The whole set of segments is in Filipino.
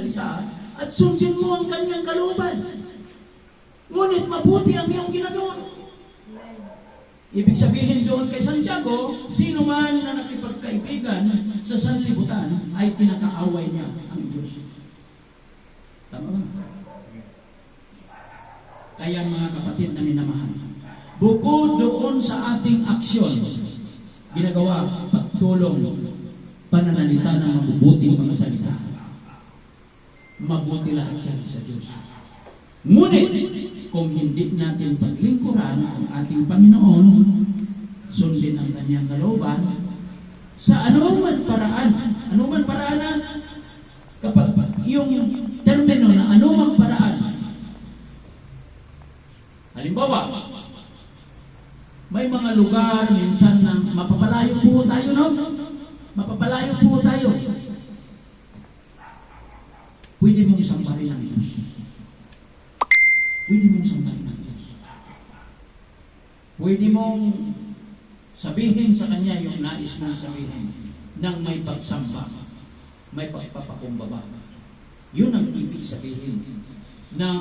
salita at sundin mo ang kanyang kalooban. Ngunit mabuti ang iyong ginagawa. Ibig sabihin doon kay Santiago, sino man na nakipagkaibigan sa sanlibutan ay kinakaaway niya ang Diyos. Tama ba? Kaya mga kapatid na minamahal, bukod doon sa ating aksyon, ginagawa, pagtulong, pananalita ng mabubuting mga salita. Mabuti lahat yan sa Diyos. Ngunit, kung hindi natin paglingkuran ang ating Panginoon, sundin ang kanyang kalooban, sa anuman paraan, kapag yung termino na anumang paraan, halimbawa, may mga lugar minsan na mapapalayo po tayo, no? Mapapalayo po tayo. Pwede mong sambahin ang Diyos. Pwede mong sambahin ang Diyos. Pwede mong sabihin sa Kanya yung nais mong sabihin nang may pagsamba, may pagpapakumbaba. Yun ang ibig sabihin ng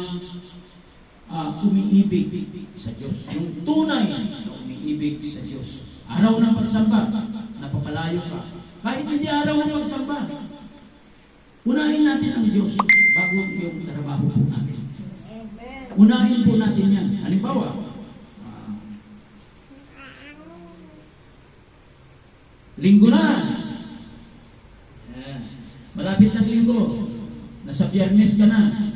umiibig sa Diyos. Yung tunay na umiibig sa Diyos. Araw ng pagsamba, napapalayo ka. Kahit hindi araw ng pagsamba, unahin natin ang Diyos bago yung trabaho po natin. Unahin po natin yan. Halimbawa, linggo na. Malapit ng linggo. Nasa Biyernes ka na.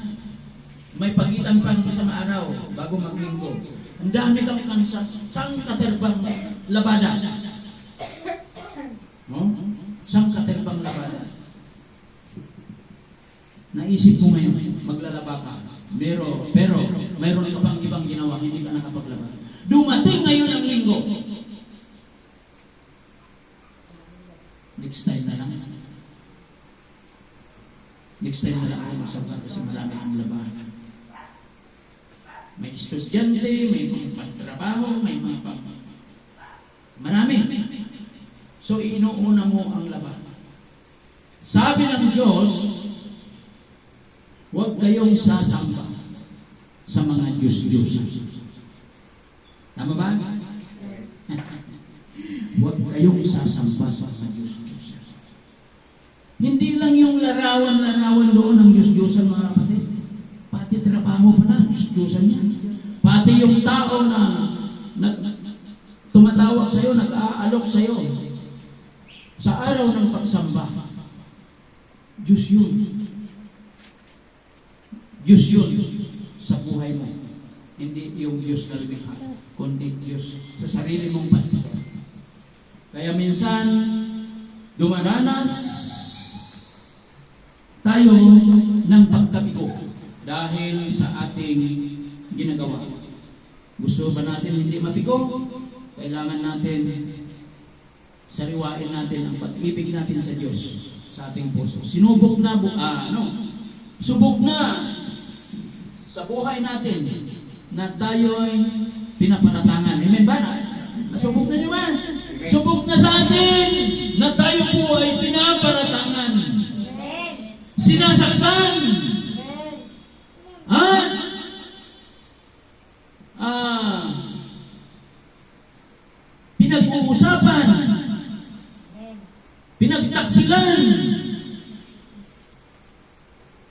May pagitan pang isang araw bago maglinggo. Ang dami kang sang katerbang labada. No? Sang katerbang labada. Naisip mo ngayon, maglalaba ka. Pero mayroon ka pang ibang ginawa, hindi ka nakapaglaba. Dumating ngayon ang linggo. Next time na lang. Next time na lang ako magsamba kasi marami ang labahan. May estudyante, may mga pagtrabaho, may mga marami. So, inuuna mo ang laban. Sabi ng Diyos, huwag kayong sasamba sa mga Diyos-Diyosan. Tama ba? Huwag kayong sasamba sa mga Diyos-Diyosan. Hindi lang yung larawan doon ng Diyos-Diyosan, mga kapatid. Pati trabaho pa na, Diyos-Diyosan niya. Pati yung tao na tumatawag sa'yo, nag-aalok sa'yo sa araw ng pagsamba. Diyos yun. Diyos yun sa buhay mo. Hindi yung Diyos na lumikha, kundi Diyos sa sarili mong pastor. Kaya minsan, dumaranas tayo ng pagkabigo dahil sa ating ginagawa. Gusto ba natin hindi mabigo? Kailangan natin sariwain natin ang pag-ibig natin sa Diyos sa ating puso. Sinubok na, subok na sa buhay natin na tayo'y pinapanatangan. Amen ba? Nasubok na niyo ba? Subok na sa atin na tayo po ay pinaparatangan. Sinasaktan. Pinag-uusapan. Pinagtaksilan.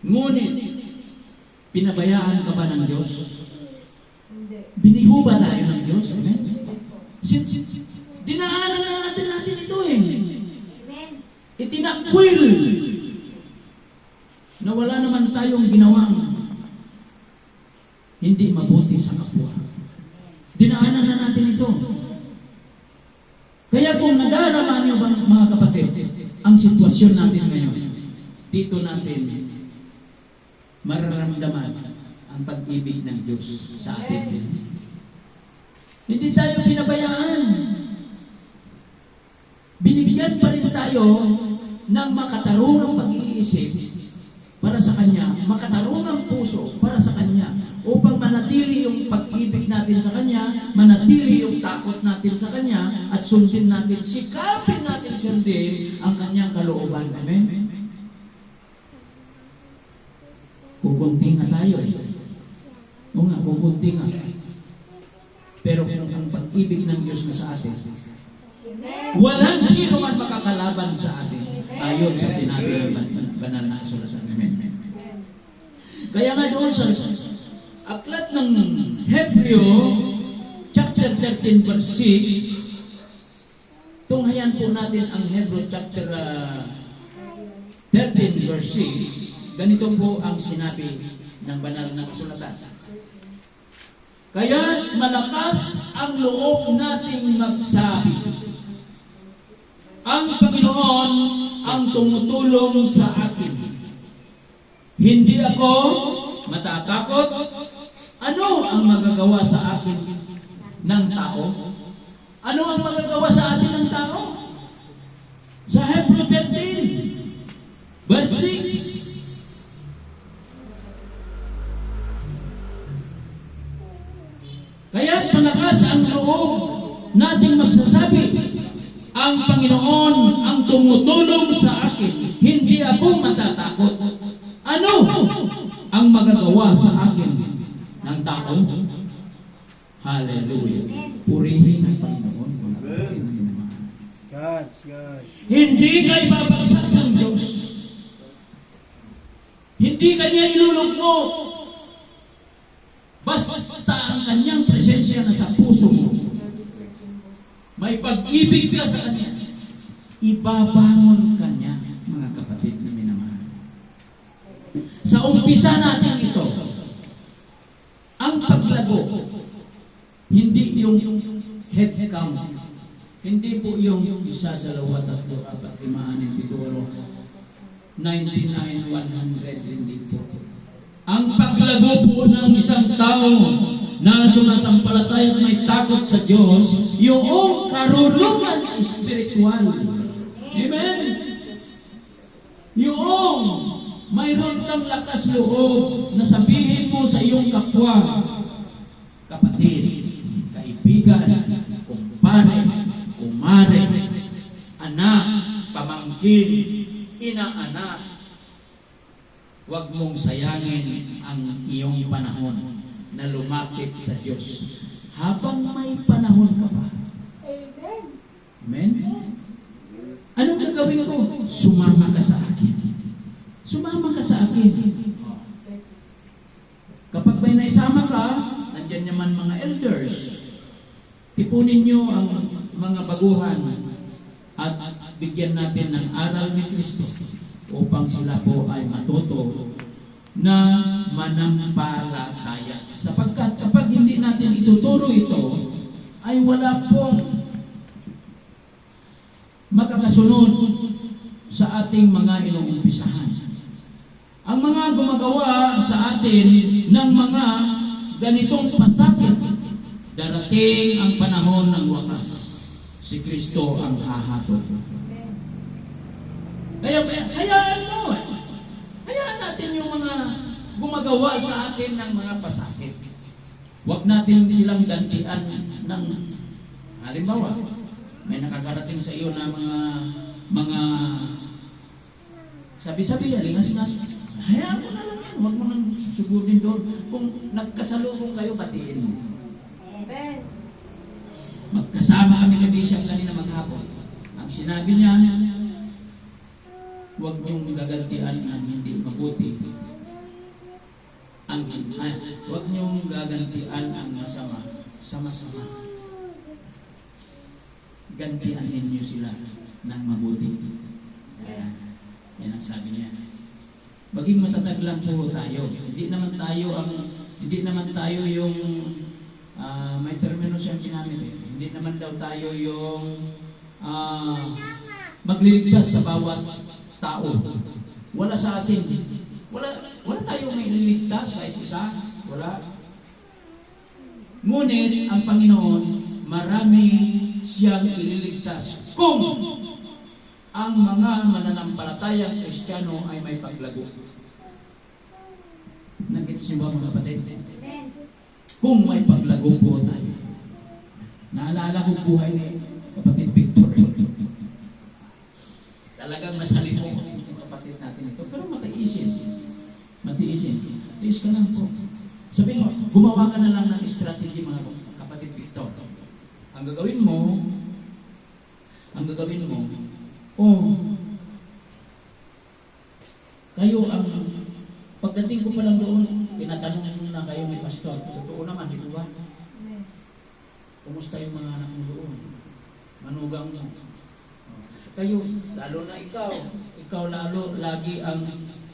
Ngunit, pinabayaan ka ba ng Diyos? Biniho ba tayo ng Diyos? Amen? Dinaanan na natin ito eh. Itinakwil na wala naman tayong ginawang hindi mabuti sa kapwa. Dinaanan na natin ito. Kaya kung nadarama niyo ba, mga kapatid, ang sitwasyon natin ngayon, dito natin mararamdaman ang pag-ibig ng Diyos sa atin. Hindi tayo pinabayaan. Binigyan pa rin tayo ng makatarungang pag-iisip para sa Kanya, makatarungang puso para sa Kanya, upang manatili yung pag-ibig natin sa Kanya, manatili yung takot natin sa Kanya, at sundin natin, sikapin natin sundin ang Kanyang kalooban. Amen? kukunti nga tayo. O nga, kukunti nga. Pero kung ang pag-ibig ng Diyos na sa atin, walang sino man makakalaban sa atin. Ayon sa sinabi ng banal na kasulatan. Amen. Kaya nga doon sa aklat ng Hebreo, chapter 13, verse 6, tunghayan po natin ang Hebreo chapter 13, verse 6. Ganito po ang sinabi ng banal na kasulatan. Kaya malakas ang loob nating magsabi, ang Panginoon ang tumutulong sa akin. Hindi ako matatakot. Ano ang magagawa sa akin ng tao? Ano ang magagawa sa atin ng tao? Sa Hebreo 13, verse 6. Kaya malakas ang loob nating magsasabi, ang Panginoon ang tumutulong sa akin. Hindi ako matatakot. Ano ang magagawa sa akin ng tao? Hallelujah. Purihin ang Panginoon. God. Hindi kayo babagsak ng Diyos. Hindi kanya ilulugmok. Basta ang kanyang presensya na sa puso mo, may pag-ibig ka sa kanya, ibabangon kanya, mga kapatid na minamahal. Sa umpisa natin ito, ang paglago, hindi yung head count, hindi po yung 1, 2, 3, 4, 5, 6, 7, 8, 99, 100, hindi po. Ang paglago po ng isang tao na sumasampalataya at may takot sa Diyos, yung karunungan espiritual. Amen? Yung mayroon kang lakas loob na sabihin mo sa iyong kapwa, kapatid, kaibigan, kumpare, kumare, anak, pamangkin, inaanak, huwag mong sayangin ang iyong panahon na lumapit sa Diyos. Habang may panahon ka pa. Amen? Anong gagawin ko? Sumama ka sa akin. Sumama ka sa akin. Kapag may naisama ka, nandyan naman mga elders. Tipunin nyo ang mga baguhan at bigyan natin ng aral ni Kristo upang sila po ay matuto na manampalataya. Sapagkat kapag hindi natin ituturo ito, ay wala pong makakasunod sa ating mga inuumpisahan. Ang mga gumagawa sa atin ng mga ganitong pasakit, darating ang panahon ng wakas. Si Kristo ang hahatol. Kaya hayaan mo. Hayaan natin yung mga gumagawa sa atin ng mga pasakit. Huwag natin silang gantian ng halimbawa, may nakakarating sa iyo na mga sabi-sabi, alingas-ngas. Hayaan mo na lang yan. Huwag mo nang susugudin doon. Kung nagkasalubong kayo, batiin mo. Magkasama kami kabisya kanina maghapon. Ang sinabi niya, huwag niyong gagantian ang hindi mabuti. Huwag niyong gagantian ang masama sa masama. Gantian ninyo sila ng mabuti. Yan ang sabi niya. Maging matatag lang po tayo. Hindi naman tayo yung may termino siyang ginamit. Hindi naman daw tayo yung magliligtas sa bawat tao. Wala sa atin. Wala tayong may liligtas kahit isa. Wala. Ngunit ang Panginoon, marami siyang ililigtas kung ang mga mananampalatayang Kristiyano ay may paglago. Nag-gets niyo ba mga kapatid? Kung may paglago po tayo. Naalala ko buhay ni kapatid Victor. Talagang masalimo yung kapatid natin ito. Pero matiisin. Tiis ka lang po. Sabihin mo, gumawa ka na lang ng strategy mga kapatid Victor. Ang gagawin mo, kayo ang, pagdating ko pa lang doon, tinatanong na kayo may pastor. Totoo naman, di ba? Kumusta yung mga anak mo doon? Manugang mo. Kayo, lalo na ikaw lalo, lagi ang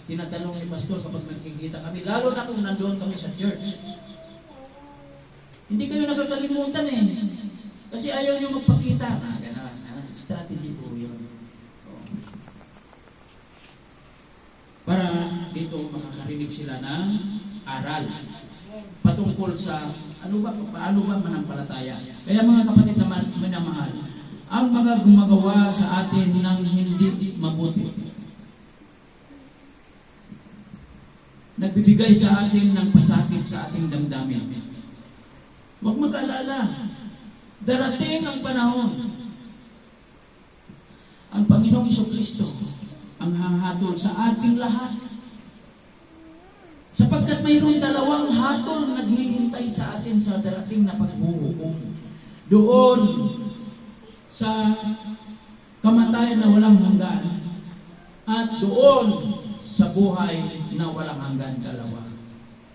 tinatanong ni pastor kapag nagkikita kami, lalo na kung nandoon kami sa church. Hindi kayo nakakalimutan eh. Kasi ayaw nyo magpakita. Strategy po yun. Para dito makakarinig sila ng aral patungkol sa paano ba manampalataya. Kaya mga kapatid na minamahal, ang mga gumagawa sa atin ng hindi mabuti, nagbibigay sa atin ng pasakit sa ating damdamin. Huwag mag-alala. Darating ang panahon. Ang Panginoong Jesucristo ang hahatol sa ating lahat. Sapagkat mayroong dalawang hatol naghihintay sa atin sa darating na paghuhukom. Doon sa kamatayan na walang hanggan at doon sa buhay na walang hanggan, dalawa.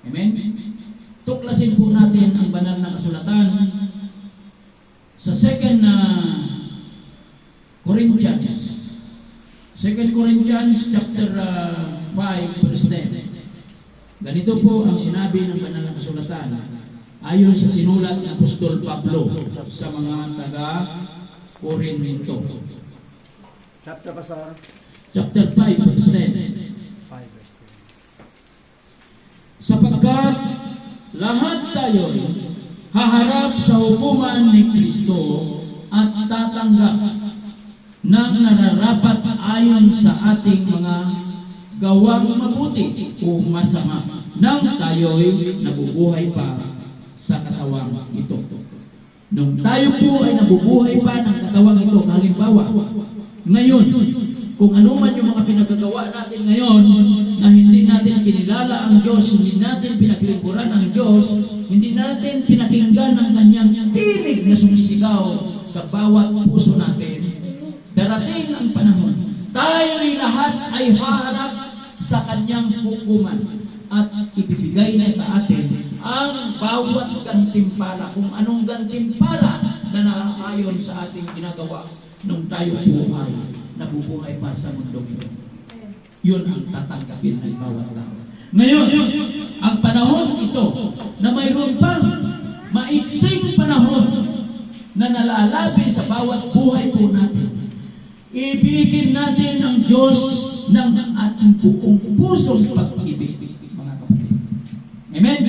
Amen? Tuklasin po natin ang banal na kasulatan sa 2 Corinthians. 2 Corinthians chapter 5 verse 10. Ganito po ang sinabi ng banal na kasulatan ayon sa sinulat ng Apostol Pablo sa mga taga-Corinto. Chapter Pastor? Chapter 5 verse 10. Sapagkat lahat tayo haharap sa hukuman ni Kristo at tatanggap ng nararapat ayon sa ating mga gawang mabuti o masama nang tayo'y nabubuhay pa sa katawang ito. Nung tayo po ay nabubuhay pa ng katawang ito, halimbawa, ngayon, kung ano man yung mga pinagagawa natin ngayon na hindi natin kinilala ang Diyos, hindi natin pinaglingkuran ang Diyos, hindi natin pinakinggan ang kanyang tinig na sumisigaw sa bawat puso natin, darating ang panahon, tayo'y lahat ay haharap sa kanyang hukuman at ibibigay niya sa atin ang bawat gantimpala, kung anong gantimpala na naayon sa ating ginagawa nung tayo po ay nabubuhay pa sa mundo ito. Yun ang tatanggapin ng bawat tao. Ngayon, ang panahon ito na mayroon pang maiksing panahon na nalalabi sa bawat buhay po natin, ibigin natin ang Diyos ng ating buong pusong pag-ibig, mga kapatid. Amen?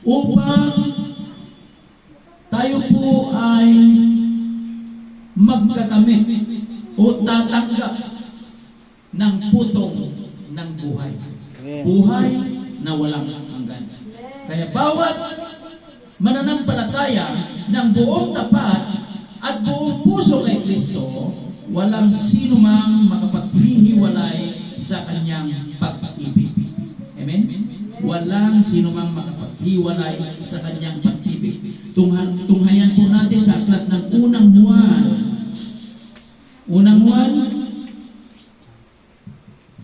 Upang tayo po ay magkakamit o tatanggap ng putong ng buhay. Buhay na walang hanggan. Kaya bawat mananampalataya ng buong tapat at buong puso kay Kristo, walang sino mang makapaghihiwalay sa kanyang pag-ibig. Amen? Walang sino mang makapaghiwalay sa kanyang pag-ibig. Tunghayan po natin sa aklat ng unang Juan. Unang Juan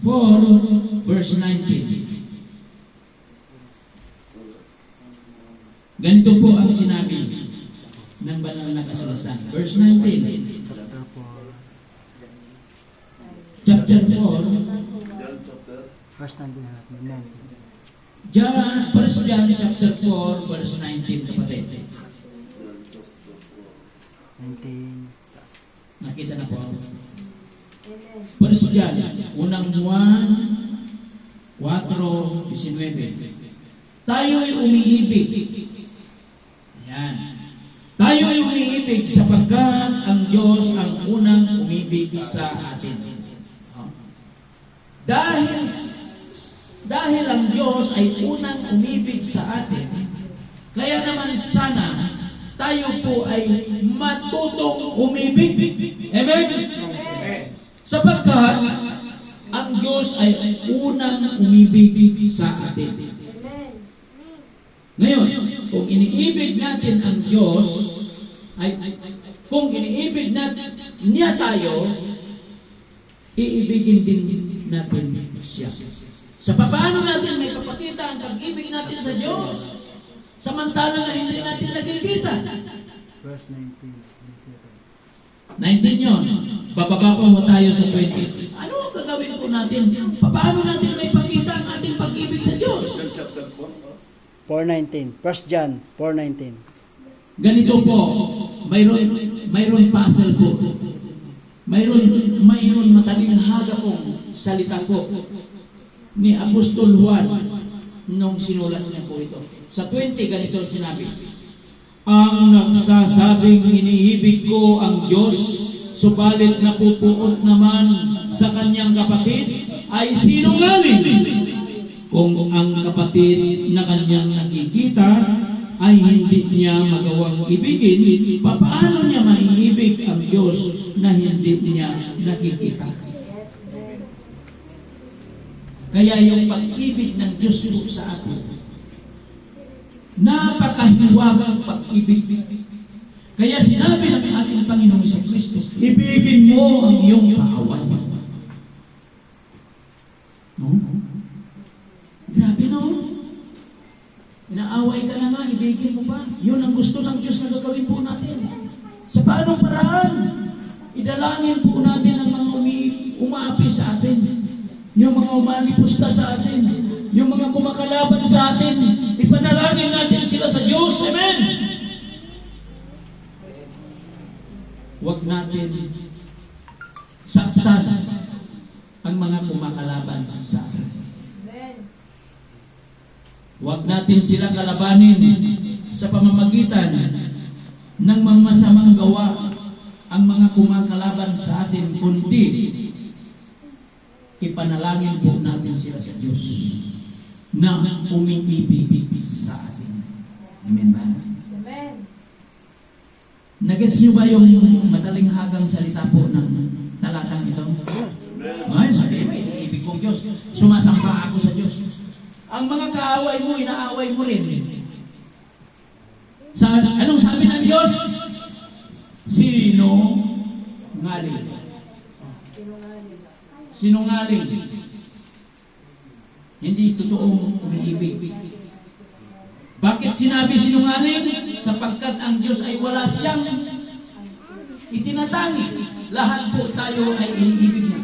4 verse 19. Ganito po ang sinabi ng banal na kasulatan. Verse 19. Chapter 4. Verse 19. John, 1 John chapter 4 verse 19, kapatid. 19. Nakita na po. 1 John, unang Juan 4:19. Tayo'y umiibig. Ayan. Tayo'y umiibig sapagkat ang Diyos ang unang umibig sa atin. Dahil ang Diyos ay unang umibig sa atin, kaya naman sana tayo po ay matutong umibig. Amen? Sapagkat ang Diyos ay unang umibig sa atin. Ngayon, kung iniibig natin ang Diyos, kung iniibig niya tayo, iibigin din natin siya. Sa paano natin may papakita ang pag-ibig natin sa Diyos, samantalang na hindi natin nakikita. Verse 19. 19 yun. Bababa po tayo sa 20. Ano ang gagawin po natin? Paano natin may pakita ang ating pag-ibig sa Diyos? 4:19. 1 John 4:19. Ganito po, mayroon puzzle po. Mayroon matalinghaga pong salita po ni Apostol Juan nung sinulat niya po ito. Sa 20, ganito sinabi, ang nagsasabing iniibig ko ang Diyos, subalit napupuot naman sa kanyang kapatid, ay sinungaling. Kung ang kapatid na kanyang nakikita ay hindi niya magawang ibigin, paano niya maiibig ang Diyos na hindi niya nakikita? Kaya yung pag-ibig ng Diyos po sa atin, napakahiwagang pag-ibig. Kaya sinabi ng ating Panginoong Kristo, ibigin mo ang iyong kaaway. No? Grabe no? Inaaway ka na nga, ibigin mo pa. Yun ang gusto ng Diyos na gagawin po natin. Sa paanong paraan? Idalangin po natin ang mga umaapi sa atin. Yung mga umalipusta sa atin. Yung mga kumakalaban sa atin. Ipanalangin natin sila sa Diyos. Amen! Huwag natin saktan ang mga kumakalaban sa atin. Huwag natin sila kalabanin sa pamamagitan ng mga masamang gawa ang mga kumakalaban sa atin, kundi ipanalangin po natin sila sa Diyos na umiibig sa atin. Amen ba? Amen. Nagets niyo ba yung matalinghagang salita po ng talatang ito? Ay, sabi mo, iniibig kong Diyos. Sumasamba ako sa Diyos. Ang mga kaaway mo, inaaway mo rin. Anong sabi ng Diyos? Sinungaling. Sinungaling. Hindi totoong umiibig. Bakit sinabi sinungaling? Sapagkat ang Diyos ay wala siyang itinatangi. Lahat po tayo ay iniibig niya.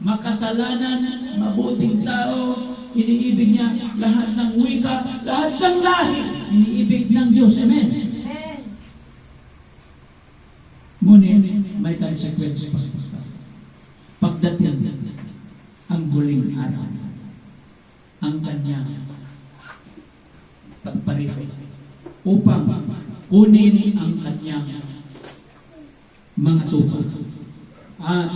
Makasalanan, mabuting tao, iniibig niya. Lahat ng wika, lahat ng lahi, iniibig ng Diyos. Amen? Amen. Ngunit may consequence pa. Pagdating ang huling araw, ang kanyang pagpariho upang kunin ang kanyang mga tupa at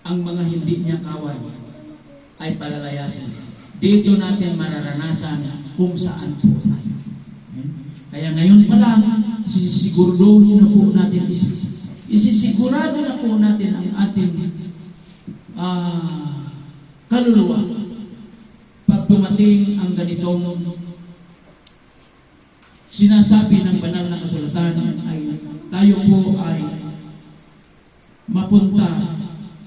ang mga hindi niya kaway ay palalayasin. Dito natin mararanasan kung saan po tayo. Kaya ngayon pa lang, isisiguraduhin na po natin, isisigurado na po natin ang ating kaluluwa. Pag dumating ang ganitong sinasabi ng banal na kasulatan ay tayo po ay mapunta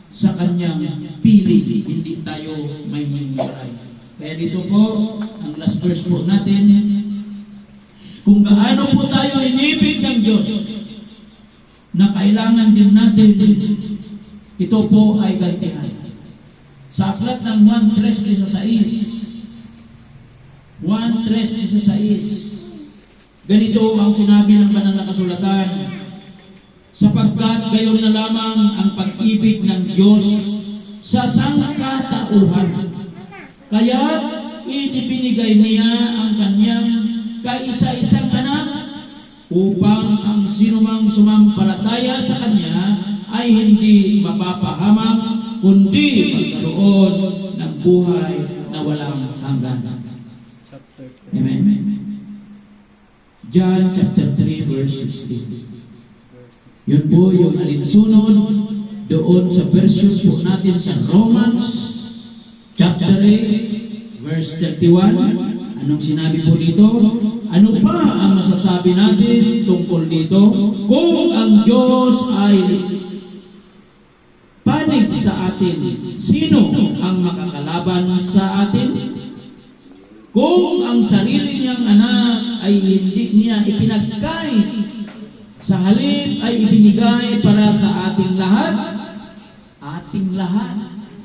sa kanyang piling, hindi tayo may hihintay. Kaya dito po, ang last verse po natin, kung gaano po tayo inibig ng Diyos, na kailangan din natin, ito po ay gantihan. Sa aklat ng 1:3-16, ganito ang sinabi ng banal na kasulatan, sapagkat gayon na lamang ang pag-ibig ng Diyos sa sangkatauhan. Kaya ibinigay niya ang kanyang kaisa-isang anak upang ang sinumang sumampalataya sa kanya ay hindi mapapahamak, kundi magkaroon ng buhay na walang hanggan. Amen. John chapter 3 verse 16. Yun po yung alinsunod doon sa version po natin sa Romans chapter 8 verse 31. Anong sinabi po dito? Ano pa ang masasabi natin tungkol dito? Kung ang Diyos ay panig sa atin, sino ang makakalaban sa atin? Kung ang sarili niyang anak ay hindi niya ipinagkain, sa halip ay ibinigay para sa ating lahat,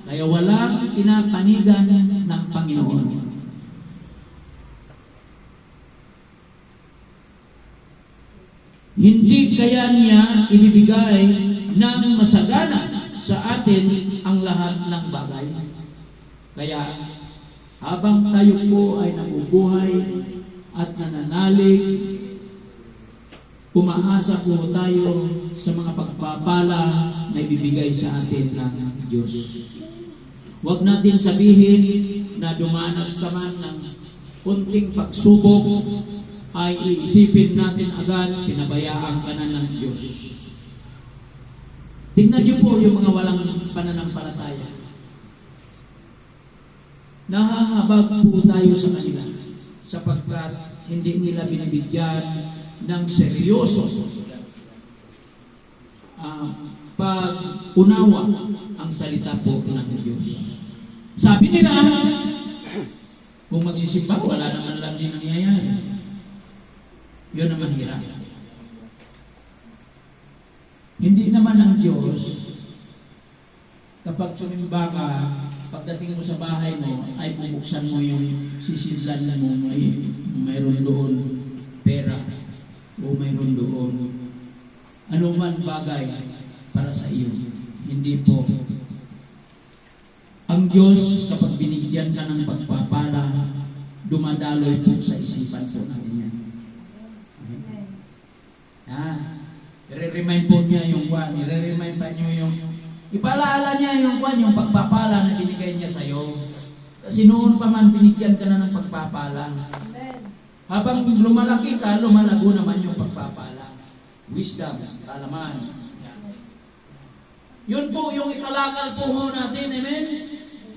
kaya walang pinapanigan ng Panginoon. Hindi kaya niya ibibigay ng masagana sa atin ang lahat ng bagay. Kaya habang tayo po ay nabubuhay at nananalig, umaasa po tayo sa mga pagpapala na ibibigay sa atin ng Diyos. Huwag natin sabihin na dumanas ka man ng kunting pagsubok, ay iisipin natin agad, pinabayaan ka na ng Diyos. Tingnan niyo po yung mga walang pananampalataya. Nahahabag po tayo sa kanila sapagkat hindi nila binibigyan ng seryoso pag-unawa ang salita po ng Diyos. Sabi nila, kung magsisimba, wala naman lang din nangyayari. Yun ang mahirap. Hindi naman ang Diyos, kapag sumimba ka, pagdating mo sa bahay mo, ay bubuksan mo yung sisidlan mo, mayroon doon pera, o mayroon doon anuman bagay para sa iyo. Hindi po. Ang Diyos, kapag binigyan ka ng pagpapala, dumadaloy po sa isipan po natin yan. I-remind po niya yung kwan, i-remind pa niyo yung, ipalaala niya yung kwan, yung pagpapala na binigay niya sa'yo. Kasi noon pa man, binigyan ka na ng pagpapala. Habang lumalaki ka, lumalago naman yung pagpapala. Wisdom, kalaman. Yun po yung ikalakal po ho natin, amen?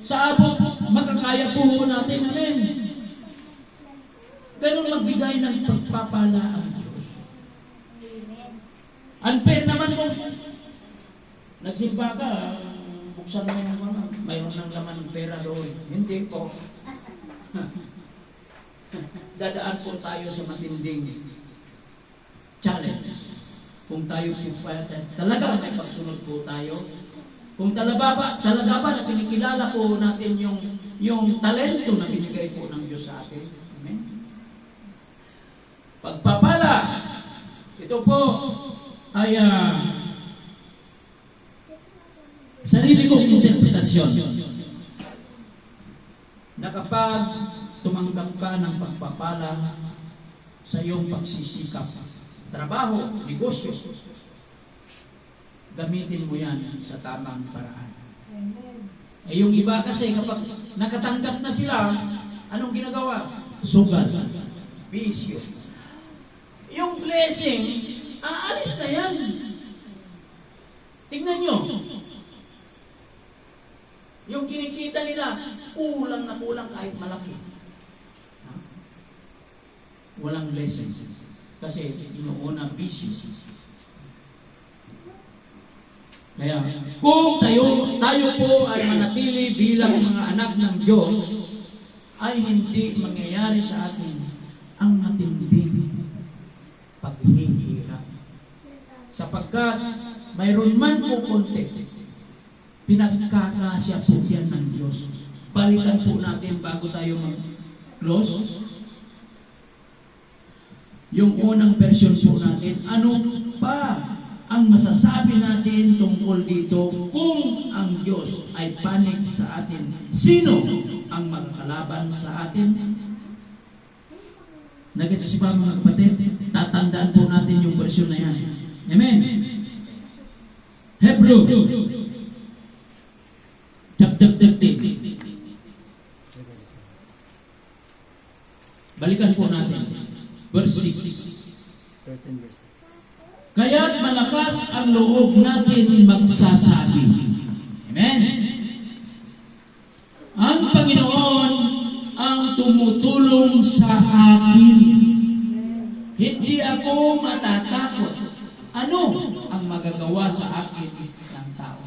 Sa abot, makakaya po ho natin, amen? Ganun magbigay ng pagpapala ang Diyos. Unfair naman kung nagsimba ka, buksan mo yung mga, mayroon ng laman ng pera doon. Hindi po. Dadaan po tayo sa matinding challenge. Kung tayo po talaga may pagsunod po tayo. Kung talaga ba na kinikilala po natin yung talento na binigay po ng Diyos sa atin. Amen? Pagpapala. Ito po ay sarili kong interpretasyon na kapag tumanggap ka ng pagpapala sa iyong pagsisikap, trabaho, negosyo, gamitin mo yan sa tamang paraan. Eh yung iba kasi kapag nakatanggap na sila, anong ginagawa? Sugal, bisyo. Yung blessing, aalis na yan. Tingnan nyo. Yung kinikita nila, kulang na kulang kahit malaki. Walang blessing. Kasi inuuna busy. Kaya, kung tayo po ay manatili bilang mga anak ng Diyos, ay hindi mangyayari sa atin ang matinding paghihirap. Sapagkat mayroon man po konti, pinagkakasya po yan ng Diyos. Balikan po natin bago tayo mag-close. Yung unang version po natin, ano pa ang masasabi natin tungkol dito kung ang Diyos ay panig sa atin? Sino ang magkalaban sa atin? Nagets ba mga kapatid? Tatandaan po natin yung version na yan. Amen? Hebrew chapter 13. Balikan po natin. Verse 6. 13 verse 6. Kaya't malakas ang loob natin magsasabi. Amen? Ang Panginoon ang tumutulong sa akin. Hindi ako matatakot. Ano ang magagawa sa akin ng tao?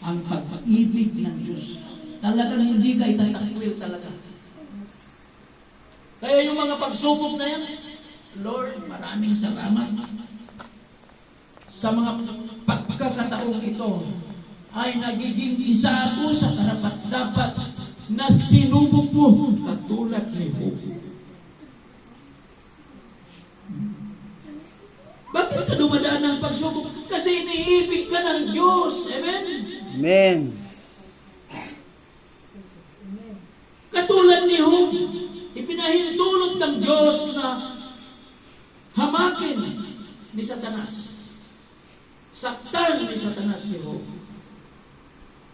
Ang pag-ibig ng Diyos. Talagang hindi ka itatakwil talaga. Kaya yung mga pagsubok na yan, Lord, maraming salamat. Sa mga pagkakataong ito, ay nagiging isa ako sa karapat-dapat na sinubok mo katulad ni Job. Bakit ka dumadaan ng pagsubok? Kasi iniibig ka ng Diyos. Amen? Amen. Katulad ni Job, ipinahintulot ng Diyos na hamakin ni Satanas. Saktan ni Satanas si Job.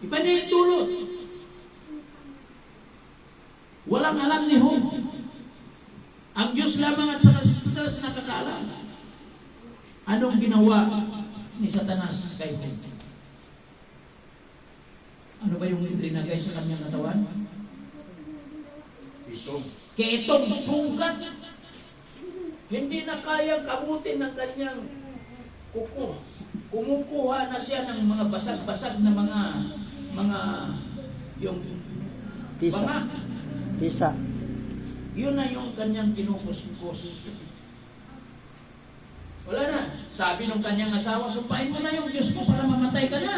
Ipinahintulot. Walang alam ni Job. Ang Diyos lamang at Satanas nakakaalam. Anong ginawa ni Satanas kay Job? Ano ba yung linagay sa kanyang katawan? Ketong sugat. Hindi na kayang kamutin ng kanyang kuko. Kumukuha na siya ng mga basag-basag na mga yung Tisa. banga. Tisa. Yun na yung kanyang kinukuskus. Wala na. Sabi ng kanyang asawa, sumpahin mo na yung Diyos mo para mamatay ka na.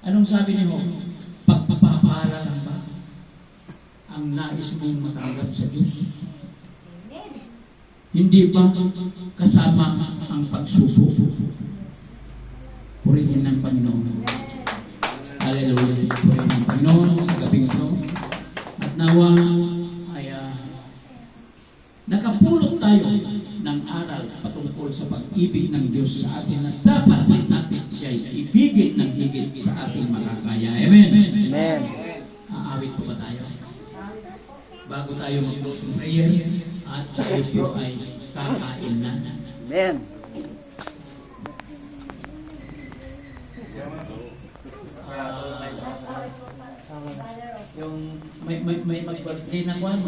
Anong sabi ni Job? Pagpapapala lang ba ang nais mong matanggap sa Diyos? Hindi ba kasama ang pagsubok? Purihin ng Panginoon. Hallelujah. Purihin ng Panginoon sa gabing ito. At nawa ay nakapulot tayo ng aral patungkol sa pag-ibig ng Diyos sa atin na dapat natin siya ibigin ng higit sa ating makakaya. Amen? Amen. Aawit po ba tayo? Bago tayo mag-closing prayer at tayo po ay kakain na. Amen. Yung may mag-birthday na kwan,